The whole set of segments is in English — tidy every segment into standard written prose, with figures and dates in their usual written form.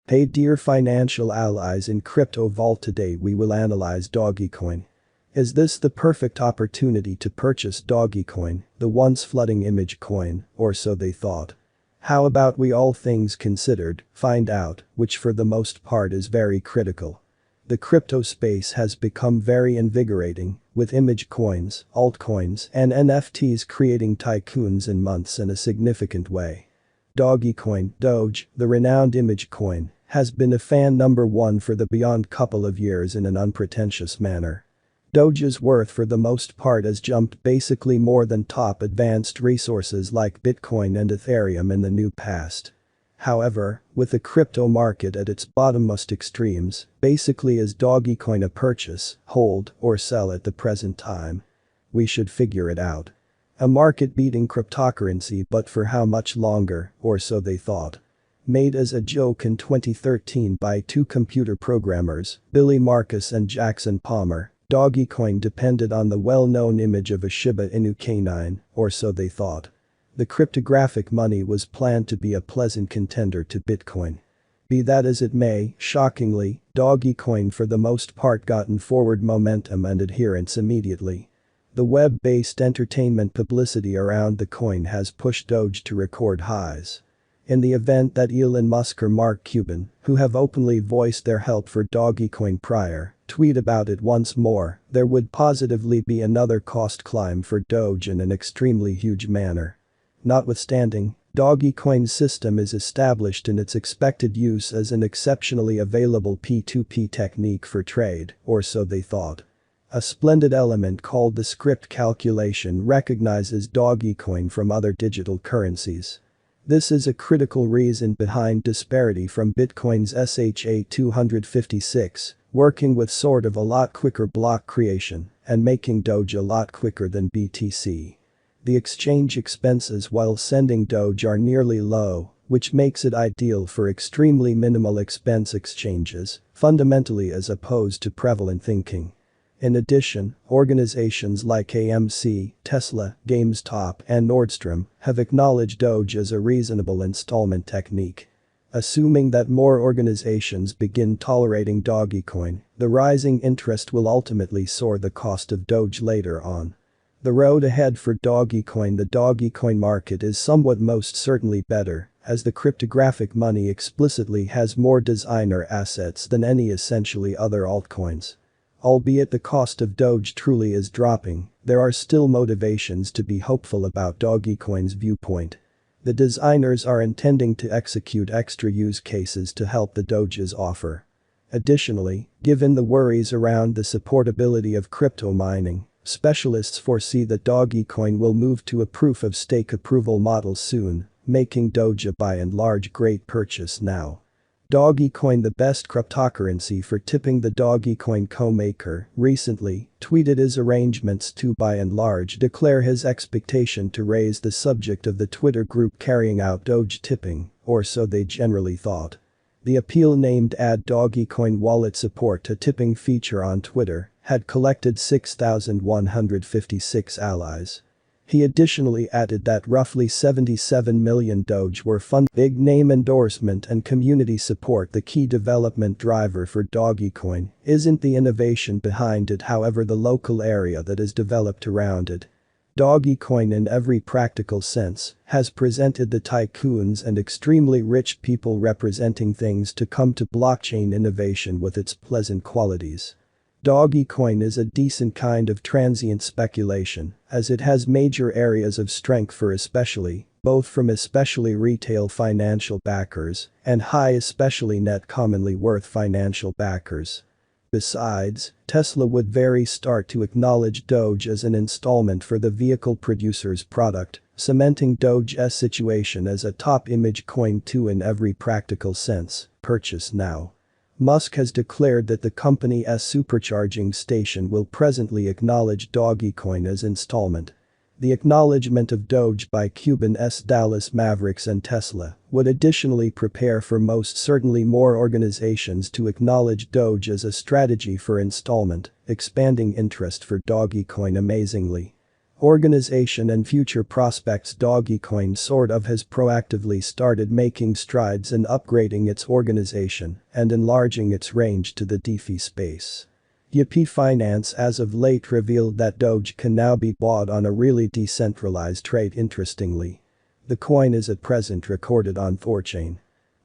Hey dear financial allies in crypto vault, today we will analyze Dogecoin. Is this the perfect opportunity to purchase Dogecoin, the once flooding image coin, or so they thought? How about we, all things considered, find out, which for the most part is very critical. The crypto space has become very invigorating, with image coins, altcoins, and NFTs creating tycoons in months in a significant way. Dogecoin, Doge, the renowned image coin, has been a fan number one for the beyond couple of years in an unpretentious manner. Doge's worth for the most part has jumped basically more than top advanced resources like Bitcoin and Ethereum in the new past. However, with the crypto market at its bottommost extremes, basically is Dogecoin a purchase, hold, or sell at the present time? We should figure it out. A market-beating cryptocurrency, but for how much longer, or so they thought. Made as a joke in 2013 by two computer programmers, Billy Marcus and Jackson Palmer, Dogecoin depended on the well-known image of a Shiba Inu canine, or so they thought. The cryptographic money was planned to be a pleasant contender to Bitcoin. Be that as it may, shockingly, Dogecoin for the most part gotten forward momentum and adherence immediately. The web-based entertainment publicity around the coin has pushed Doge to record highs. In the event that Elon Musk or Mark Cuban, who have openly voiced their help for Dogecoin prior, tweet about it once more, there would positively be another cost climb for Doge in an extremely huge manner. Notwithstanding, Dogecoin's system is established in its expected use as an exceptionally available P2P technique for trade, or so they thought. A splendid element called the script calculation recognizes Dogecoin from other digital currencies. This is a critical reason behind disparity from Bitcoin's SHA-256, working with sort of a lot quicker block creation and making Doge a lot quicker than BTC. The exchange expenses while sending Doge are nearly low, which makes it ideal for extremely minimal expense exchanges, fundamentally as opposed to prevalent thinking. In addition, organizations like AMC, Tesla, GameStop, and Nordstrom have acknowledged Doge as a reasonable installment technique. Assuming that more organizations begin tolerating Dogecoin, the rising interest will ultimately soar the cost of Doge later on. The road ahead for Dogecoin. The Dogecoin market is somewhat most certainly better, as the cryptographic money explicitly has more designer assets than any essentially other altcoins. Albeit the cost of Doge truly is dropping, there are still motivations to be hopeful about Dogecoin's viewpoint. The designers are intending to execute extra use cases to help the Doge's offer. Additionally, given the worries around the supportability of crypto mining, specialists foresee that Dogecoin will move to a proof-of-stake approval model soon, making Doge a by and large great purchase now. Dogecoin, the best cryptocurrency for tipping. The Dogecoin co-maker recently tweeted his arrangements to by and large declare his expectation to raise the subject of the Twitter group carrying out Doge tipping, or so they generally thought. The appeal, named Add Dogecoin Wallet Support to Tipping feature on Twitter, had collected 6,156 allies. He additionally added that roughly 77 million Doge were funded. Big name endorsement and community support. The key development driver for Dogecoin isn't the innovation behind it, however, the local area that is developed around it. Dogecoin, in every practical sense, has presented the tycoons and extremely rich people representing things to come to blockchain innovation with its pleasant qualities. Dogecoin is a decent kind of transient speculation, as it has major areas of strength for both from especially retail financial backers and high especially net commonly worth financial backers. Besides, Tesla would very start to acknowledge Doge as an installment for the vehicle producer's product, cementing Doge's situation as a top image coin too in every practical sense. Purchase now. Musk has declared that the company's supercharging station will presently acknowledge Dogecoin as installment. The acknowledgement of Doge by Cuban's Dallas Mavericks and Tesla would additionally prepare for most certainly more organizations to acknowledge Doge as a strategy for installment, expanding interest for Dogecoin amazingly. Organization and future prospects. Dogecoin sort of has proactively started making strides in upgrading its organization and enlarging its range to the DeFi space. YP Finance as of late revealed that Doge can now be bought on a really decentralized trade. Interestingly, the coin is at present recorded on Thorchain.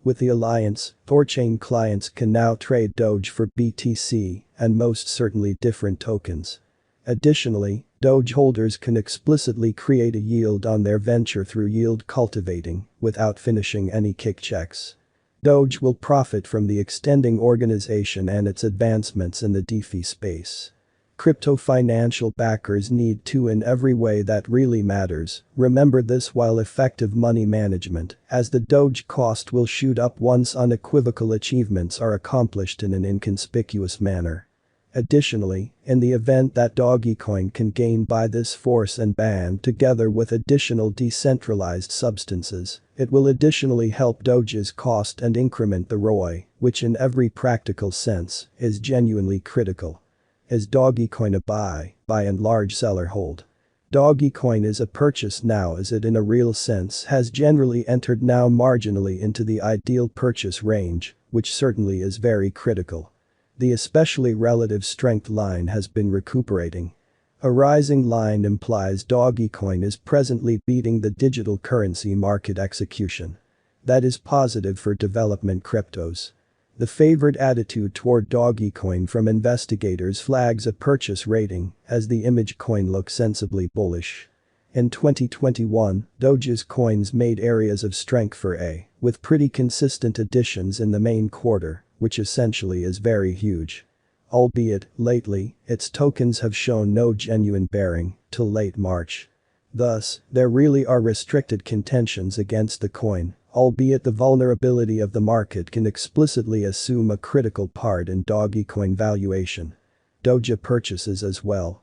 With the alliance, Thorchain clients can now trade Doge for BTC and most certainly different tokens. Additionally, Doge holders can explicitly create a yield on their venture through yield cultivating without finishing any kick checks. Doge will profit from the extending organization and its advancements in the DeFi space. Crypto financial backers need to, in every way that really matters, remember this while effective money management, as the Doge cost will shoot up once unequivocal achievements are accomplished in an inconspicuous manner. Additionally, in the event that Dogecoin can gain by this force and band together with additional decentralized substances, it will additionally help Doge's cost and increment the ROI, which in every practical sense is genuinely critical. Is Dogecoin a buy and large seller hold? Dogecoin is a purchase now, as it in a real sense has generally entered now marginally into the ideal purchase range, which certainly is very critical. The especially relative strength line has been recuperating. A rising line implies Dogecoin is presently beating the digital currency market execution. That is positive for development cryptos. The favored attitude toward Dogecoin from investigators flags a purchase rating, as the image coin looks sensibly bullish. In 2021, Doge's coins made areas of strength for A, with pretty consistent additions in the main quarter, which essentially is very huge. Albeit, lately, its tokens have shown no genuine bearing till late March. Thus, there really are restricted contentions against the coin, albeit the vulnerability of the market can explicitly assume a critical part in Dogecoin valuation. Doge purchases as well.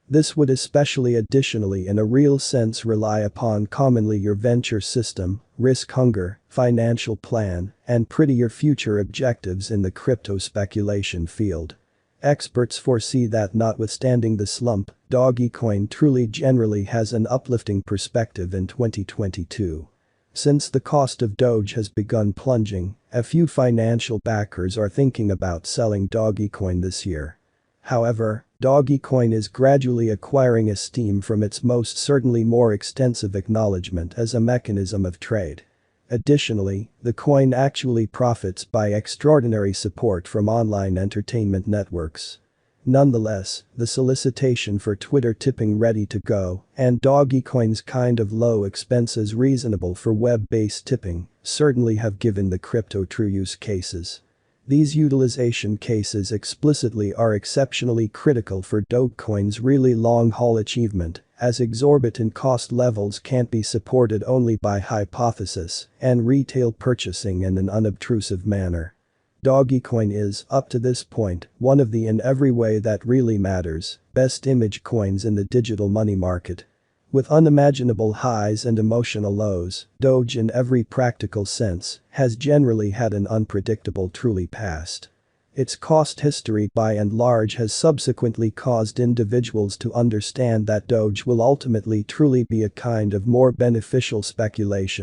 This would especially additionally in a real sense rely upon commonly your venture system, risk hunger, financial plan, and prettier future objectives in the crypto speculation field. Experts foresee that notwithstanding the slump, Dogecoin truly generally has an uplifting perspective in 2022. Since the cost of Doge has begun plunging, a few financial backers are thinking about selling Dogecoin this year. However, Dogecoin is gradually acquiring esteem from its most certainly more extensive acknowledgement as a mechanism of trade. Additionally, the coin actually profits by extraordinary support from online entertainment networks. Nonetheless, the solicitation for Twitter tipping ready to go and Dogecoin's kind of low expenses reasonable for web-based tipping certainly have given the crypto true use cases. These utilization cases explicitly are exceptionally critical for Dogecoin's really long-haul achievement, as exorbitant cost levels can't be supported only by hypothesis and retail purchasing in an unobtrusive manner. Dogecoin is, up to this point, one of the in every way that really matters, best image coins in the digital money market. With unimaginable highs and emotional lows, Doge in every practical sense has generally had an unpredictable truly past. Its cost history by and large has subsequently caused individuals to understand that Doge will ultimately truly be a kind of more beneficial speculation